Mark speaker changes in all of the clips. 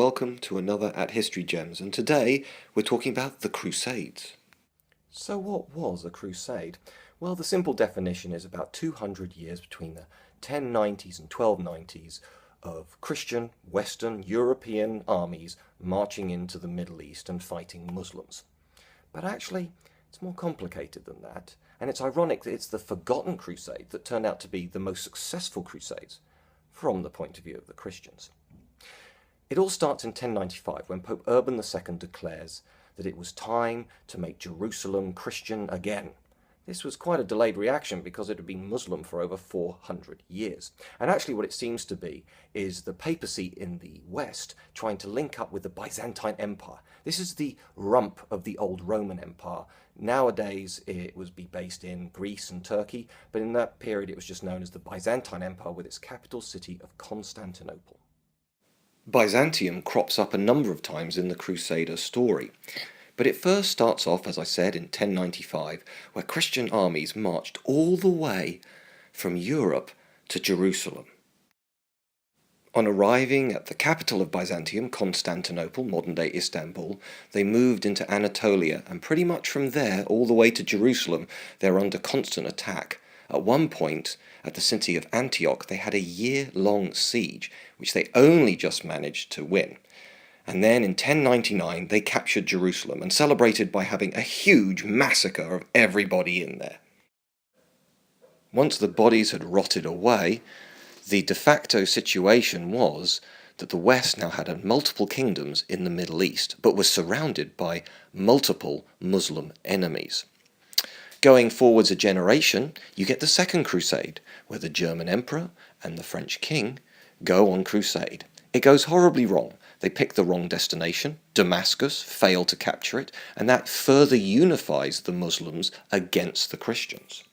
Speaker 1: welcome to another at History Gems, and today we're talking about the Crusades.
Speaker 2: So what was a crusade? Well, the simple definition is about 200 years between the 1090s and 1290s of Christian, Western, European armies marching into the Middle East and fighting Muslims. But actually, it's more complicated than that, and it's ironic that it's the forgotten crusade that turned out to be the most successful crusades from the point of view of the Christians. It all starts in 1095 when Pope Urban II declares that it was time to make Jerusalem Christian again. This was quite a delayed reaction because it had been Muslim for over 400 years. And actually what it seems to be is the papacy in the West trying to link up with the Byzantine Empire. This is the rump of the old Roman Empire. Nowadays it was based in Greece and Turkey, but in that period it was just known as the Byzantine Empire with its capital city of Constantinople.
Speaker 1: Byzantium crops up a number of times in the Crusader story, but it first starts off, as I said, in 1095, where Christian armies marched all the way from Europe to Jerusalem. On arriving at the capital of Byzantium, Constantinople, modern-day Istanbul, they moved into Anatolia, and pretty much from there all the way to Jerusalem, they're under constant attack. At one point, at the city of Antioch, they had a year-long siege, which they only just managed to win. And then in 1099, they captured Jerusalem and celebrated by having a huge massacre of everybody in there. Once the bodies had rotted away, the de facto situation was that the West now had multiple kingdoms in the Middle East, but was surrounded by multiple Muslim enemies. Going forwards a generation, you get the Second Crusade, where the German Emperor and the French King go on crusade. It goes horribly wrong. They pick the wrong destination, Damascus, fail to capture it, and that further unifies the Muslims against the Christians.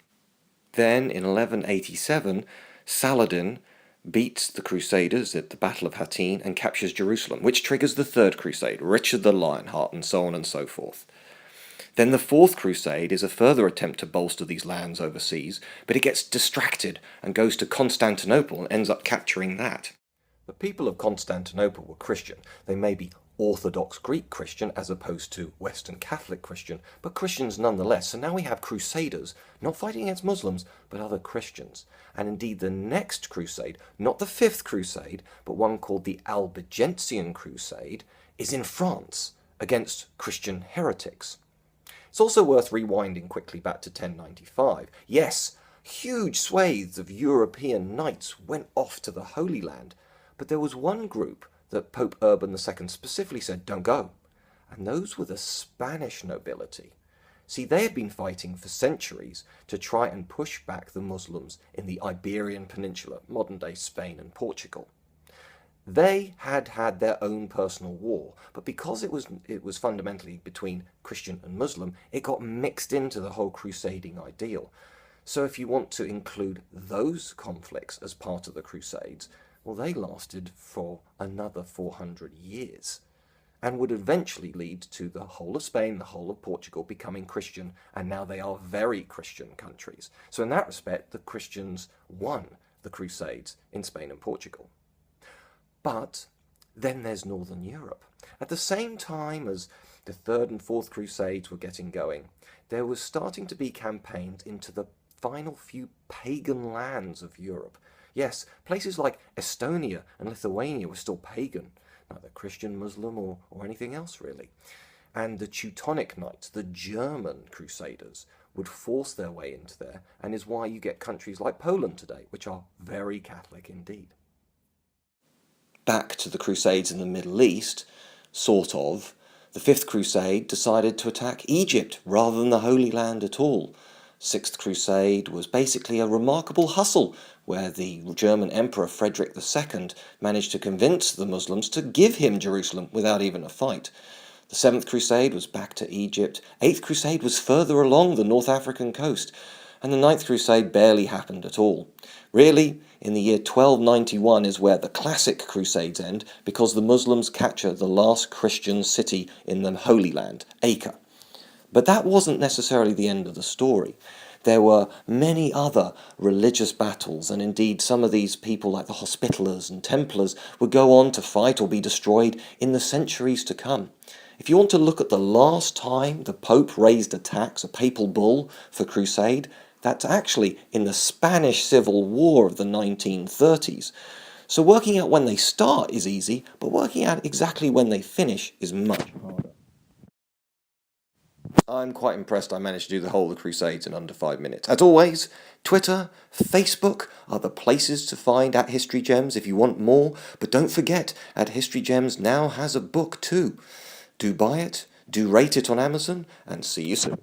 Speaker 1: Then, in 1187, Saladin beats the Crusaders at the Battle of Hattin and captures Jerusalem, which triggers the Third Crusade, Richard the Lionheart, and so on and so forth. Then the Fourth Crusade is a further attempt to bolster these lands overseas, but it gets distracted and goes to Constantinople and ends up capturing that.
Speaker 2: The people of Constantinople were Christian. They may be Orthodox Greek Christian as opposed to Western Catholic Christian, but Christians nonetheless. So now we have Crusaders, not fighting against Muslims, but other Christians. And indeed the next crusade, not the Fifth Crusade, but one called the Albigensian Crusade, is in France against Christian heretics. It's also worth rewinding quickly back to 1095. Yes, huge swathes of European knights went off to the Holy Land, but there was one group that Pope Urban II specifically said, don't go, and those were the Spanish nobility. See, they had been fighting for centuries to try and push back the Muslims in the Iberian Peninsula, modern-day Spain and Portugal. They had had their own personal war, but because it was fundamentally between Christian and Muslim, it got mixed into the whole crusading ideal. So if you want to include those conflicts as part of the Crusades, well, they lasted for another 400 years and would eventually lead to the whole of Spain, the whole of Portugal becoming Christian, and now they are very Christian countries. So in that respect, the Christians won the Crusades in Spain and Portugal. But then there's Northern Europe. At the same time as the Third and Fourth Crusades were getting going, there was starting to be campaigns into the final few pagan lands of Europe. Yes, places like Estonia and Lithuania were still pagan, neither Christian, Muslim, or anything else really. And the Teutonic Knights, the German Crusaders, would force their way into there, and is why you get countries like Poland today, which are very Catholic indeed.
Speaker 1: Back to the Crusades in the Middle East, sort of, the Fifth Crusade decided to attack Egypt rather than the Holy Land at all. Sixth Crusade was basically a remarkable hustle where the German Emperor Frederick II managed to convince the Muslims to give him Jerusalem without even a fight. The Seventh Crusade was back to Egypt, Eighth Crusade was further along the North African coast, and the Ninth Crusade barely happened at all. Really, in the year 1291 is where the classic Crusades end, because the Muslims capture the last Christian city in the Holy Land, Acre. But that wasn't necessarily the end of the story. There were many other religious battles, and indeed some of these people, like the Hospitallers and Templars, would go on to fight or be destroyed in the centuries to come. If you want to look at the last time the Pope raised a tax, a papal bull for crusade, that's actually in the Spanish Civil War of the 1930s. So working out when they start is easy, but working out exactly when they finish is much harder. I'm quite impressed I managed to do the whole of the Crusades in under 5 minutes. As always, Twitter, Facebook are the places to find At History Gems if you want more, but don't forget, At History Gems now has a book too. Do buy it, do rate it on Amazon, and see you soon.